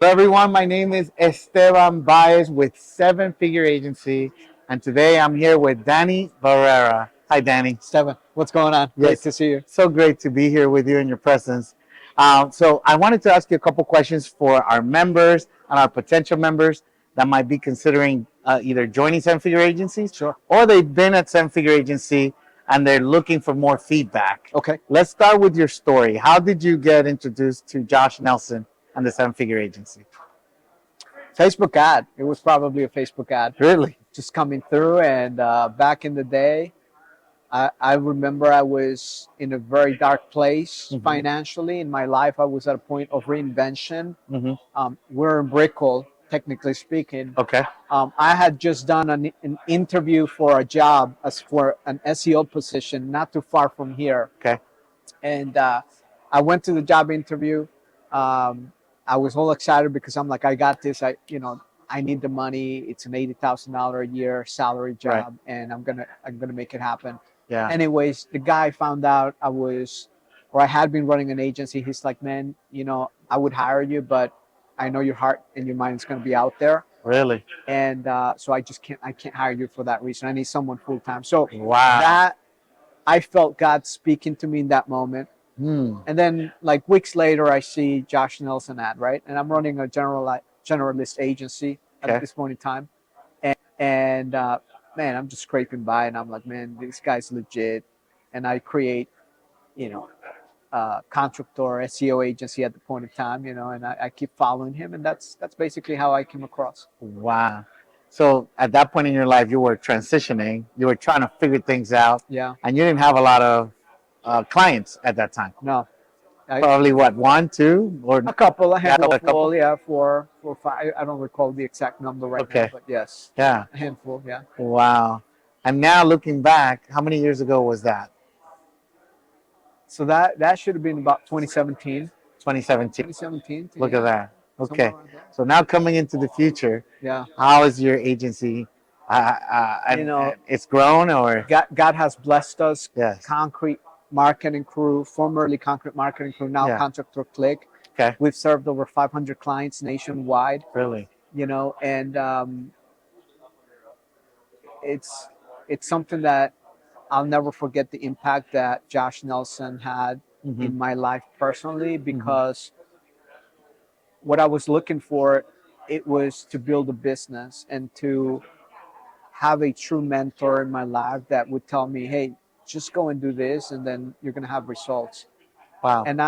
everyone, my name is Esteban Baez with Seven Figure Agency, and today I'm here with Danny Barrera. Hi, Danny. Steven, what's going on? Great Yes, to see you. so great to be here with you in your presence. So I wanted to ask you a couple questions for our members and our potential members that might be considering either joining Seven Figure Agencies, Sure. or they've been at Seven Figure Agency and they're looking for more feedback. Okay. Let's start with your story. How did you get introduced to Josh Nelson and the Seven Figure Agency? Facebook ad. It was probably a Facebook ad Really? just coming through. And back in the day, I remember I was in a very dark place financially in my life. I was at a point of reinvention. Mm-hmm. We're in Brickell, technically speaking. Okay. I had just done an interview for a job as for an SEO position not too far from here. Okay. And I went to the job interview. Um, I was all excited because I'm like, I got this. I need the money. It's an $80,000 a year salary job, Right. and I'm gonna make it happen. Yeah. Anyways, the guy found out I had been running an agency. He's like, man, I would hire you, but I know your heart and your mind is gonna be out there, Really? and so I can't hire you for that reason. I need someone full time. So Wow. that I felt God speaking to me in that moment. Hmm. And then, like weeks later, I see Josh Nelson ad, right? And I'm running a generalist agency Okay. at this point in time. And man, I'm just scraping by, and I'm like, man, this guy's legit. And I create, you know, contractor SEO agency at the point in time, and I keep following him, and that's basically how I came across. Wow. So at that point in your life, you were transitioning. You were trying to figure things out, Yeah. and you didn't have a lot of clients at that time. No. Probably what, one, two, or A couple, a handful, a couple? yeah, four, five. I don't recall the exact number right now, Okay. but yes, Yeah. a handful, yeah. Wow. And now looking back, how many years ago was that? So that should have been about 2017. 2017. 2017. Look Yeah, at that. Okay. somewhere around there. So now coming into the future, Yeah. how is your agency? And it's grown, or God has blessed us. yes. Concrete marketing crew, formerly Concrete Marketing Crew, now Yeah. Contractor Click. Okay. We've served over 500 clients nationwide, Really? and it's something that I'll never forget the impact that Josh Nelson had Mm-hmm. in my life personally, because what I was looking for, it was to build a business and to have a true mentor in my life that would tell me, hey, just go and do this, and then you're going to have results. Wow. And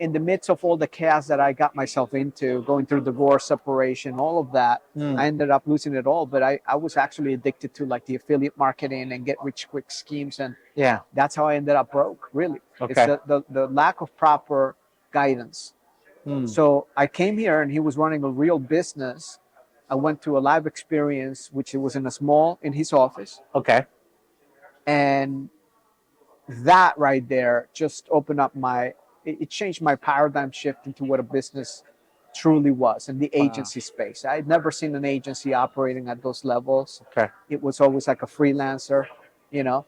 in the midst of all the chaos that I got myself into, going through divorce, separation, all of that, I ended up losing it all. But I was actually addicted to like the affiliate marketing and get rich quick schemes. And Yeah. that's how I ended up broke, really. Okay. It's the lack of proper guidance. Hmm. So I came here and he was running a real business. I went to a live experience, which it was in his office. Okay. And that right there just opened up it changed my paradigm shift into what a business truly was in the agency space. I'd never seen an agency operating at those levels. Okay. It was always like a freelancer, Yeah.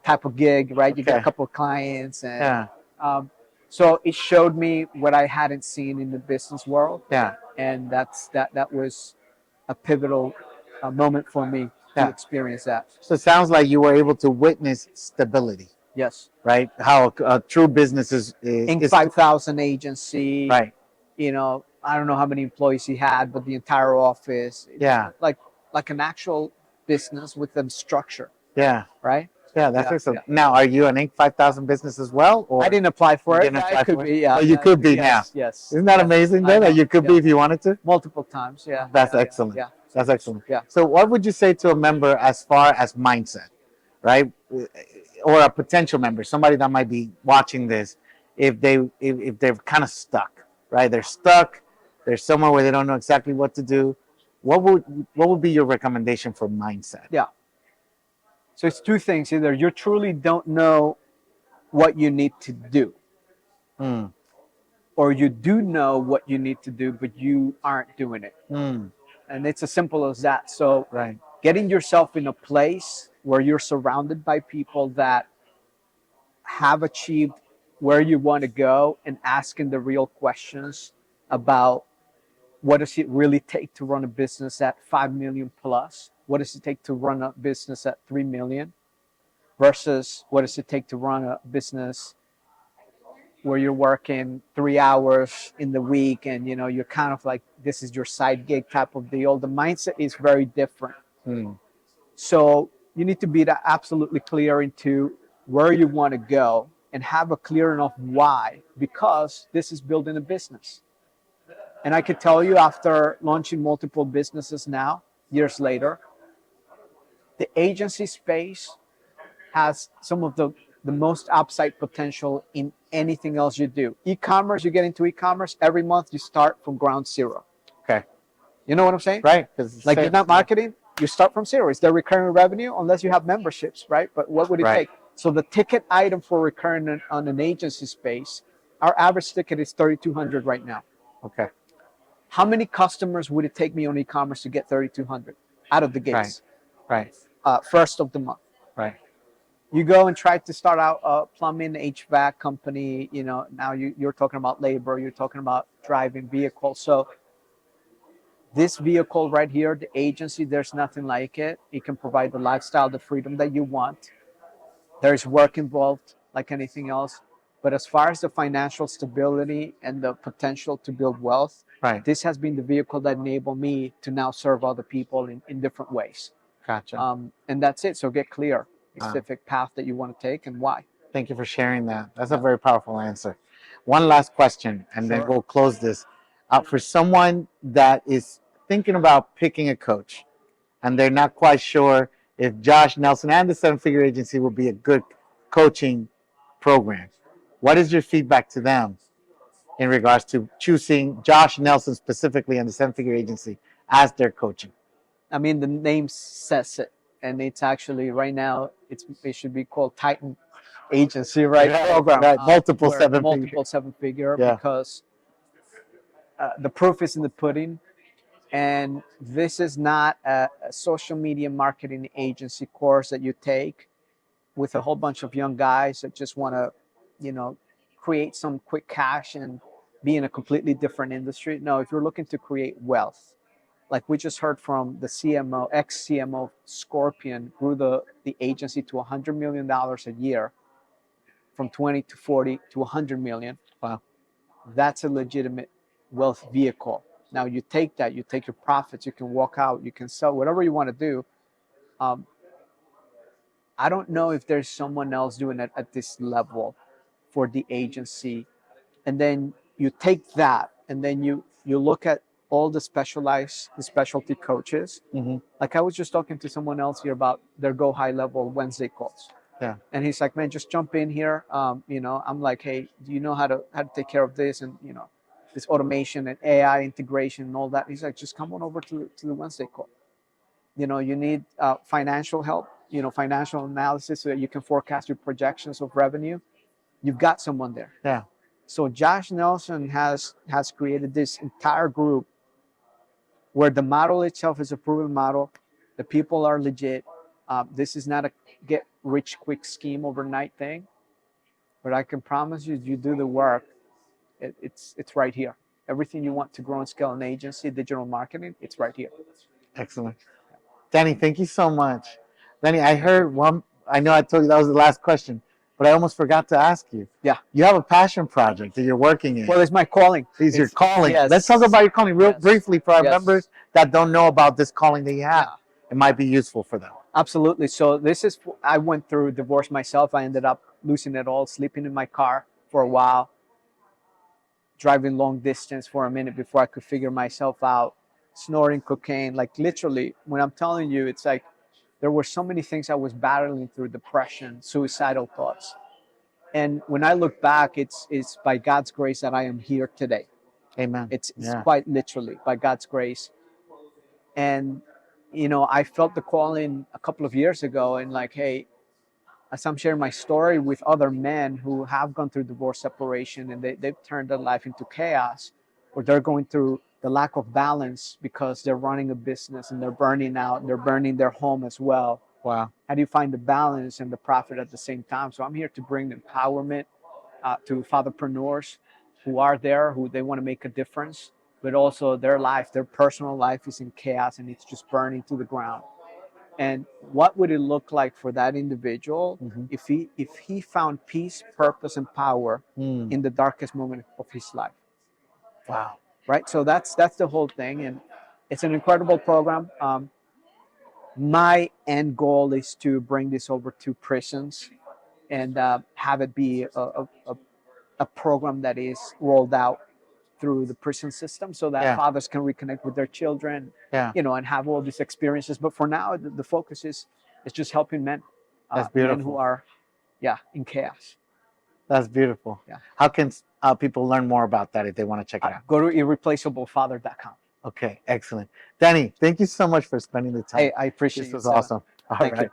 type of gig, right? You get a Okay. couple of clients, and Yeah. so it showed me what I hadn't seen in the business world, Yeah. and that was a pivotal moment for me to Yeah. experience that. So it sounds like you were able to witness stability, Yes. right? How a true business Inc. is 5,000 agency. right. I don't know how many employees he had, but the entire office. Yeah. Like an actual business with a structure, Yeah. right? Yeah. That's Yeah, excellent. yeah. Now, are you an Inc. 5000 business as well, or I didn't apply for you it. didn't apply I could for it? be, yeah. Oh, you could be now. Yes. Isn't that yes. amazing? I Then know, that you could be yeah. if you wanted to. Multiple times, yeah. That's yeah, excellent. Yeah. That's excellent. Yeah. So, what would you say to a member as far as mindset, right, or a potential member, somebody that might be watching this, if they're kind of stuck, right? They're stuck. They're somewhere where they don't know exactly what to do. What would be your recommendation for mindset? Yeah. So it's two things. Either you truly don't know what you need to do, Mm. or you do know what you need to do, but you aren't doing it. Mm. And it's as simple as that. So Right. getting yourself in a place where you're surrounded by people that have achieved where you want to go, and asking the real questions about what does it really take to run a business at 5 million plus? What does it take to run a business at 3 million versus what does it take to run a business where you're working 3 hours in the week and you're kind of like this is your side gig type of deal. The mindset is very different. So you need to be absolutely clear into where you want to go and have a clear enough why, because this is building a business. And I could tell you, after launching multiple businesses now, years later, the agency space has some of the most upside potential in anything else you do. E-commerce, you get into e-commerce, every month you start from ground zero. Okay. You know what I'm saying? Right. Like you're not marketing, you start from zero. Is there recurring revenue? Unless you have memberships, right? But what would it take? So the ticket item for recurring on an agency space, our average ticket is 3,200 right now. Okay. How many customers would it take me on e-commerce to get 3,200 out of the gates? Right. First of the month. Right. You go and try to start out a plumbing HVAC company. Now you're talking about labor. You're talking about driving vehicles. So this vehicle right here, the agency, there's nothing like it. It can provide the lifestyle, the freedom that you want. There's work involved like anything else. But as far as the financial stability and the potential to build wealth, this has been the vehicle that enabled me to now serve other people in different ways. Gotcha. And that's it. So get clear, the specific path that you want to take and why. Thank you for sharing that. That's a very powerful answer. One last question, and then we'll close this. For someone that is thinking about picking a coach, and they're not quite sure if Josh Nelson and the Seven Figure Agency will be a good coaching program, what is your feedback to them in regards to choosing Josh Nelson specifically and the Seven Figure Agency as their coaching? I mean, the name says it, and it's actually right now it should be called Titan Agency, right? Program, multiple seven figure, because the proof is in the pudding. And this is not a social media marketing agency course that you take with a whole bunch of young guys that just want to, create some quick cash and be in a completely different industry. No, if you're looking to create wealth, like we just heard from the CMO, ex-CMO Scorpion, grew the agency to $100 million a year, from 20 to 40 to 100 million. Wow. That's a legitimate wealth vehicle. Now you take that, you take your profits, you can walk out, you can sell, whatever you want to do. I don't know if there's someone else doing it at this level for the agency. And then you take that and then you look at all the specialty coaches. Mm-hmm. Like I was just talking to someone else here about their Go High Level Wednesday calls. Yeah. And he's like, man, just jump in here. I'm like, hey, do you know how to take care of this? And, this automation and AI integration and all that. He's like, just come on over to the Wednesday call. You need financial help, financial analysis so that you can forecast your projections of revenue. You've got someone there. Yeah. So Josh Nelson has created this entire group where the model itself is a proven model. The people are legit. This is not a get rich quick scheme overnight thing, but I can promise you, you do the work. It's right here. Everything you want to grow and scale an agency, digital marketing, it's right here. Excellent. Danny, thank you so much. Danny, I heard one, I know I told you that was the last question, but I almost forgot to ask you. Yeah. You have a passion project that you're working in. Well, it's my calling. It's your calling. Yes. Let's talk about your calling real briefly for our members that don't know about this calling that you have. Yeah. It might be useful for them. Absolutely. So I went through divorce myself. I ended up losing it all, sleeping in my car for a while, driving long distance for a minute before I could figure myself out, snorting cocaine. Like literally, when I'm telling you, it's like there were so many things I was battling through: depression, suicidal thoughts. And when I look back, it's by God's grace that I am here today. Amen. It's quite literally by God's grace. And, I felt the calling a couple of years ago, and like, hey, as I'm sharing my story with other men who have gone through divorce, separation, and they've turned their life into chaos, or they're going through the lack of balance because they're running a business and they're burning out, and they're burning their home as well. Wow. How do you find the balance and the profit at the same time? So I'm here to bring empowerment to fatherpreneurs who are there, who they want to make a difference. but also their life, their personal life is in chaos and it's just burning to the ground. And what would it look like for that individual Mhm. if he found peace, purpose, and power Mm. in the darkest moment of his life? Wow. Right. So that's the whole thing, and it's an incredible program. My end goal is to bring this over to prisons and have it be a program that is rolled out through the prison system so that Yeah. fathers can reconnect with their children, Yeah. and have all these experiences. But for now, the focus is just helping men, That's men who beautiful. are, in chaos. That's beautiful. Yeah. How can people learn more about that if they want to check it out? Go to irreplaceablefather.com. Okay, excellent. Danny, thank you so much for spending the time. I appreciate This it. was awesome. All Thank right. you.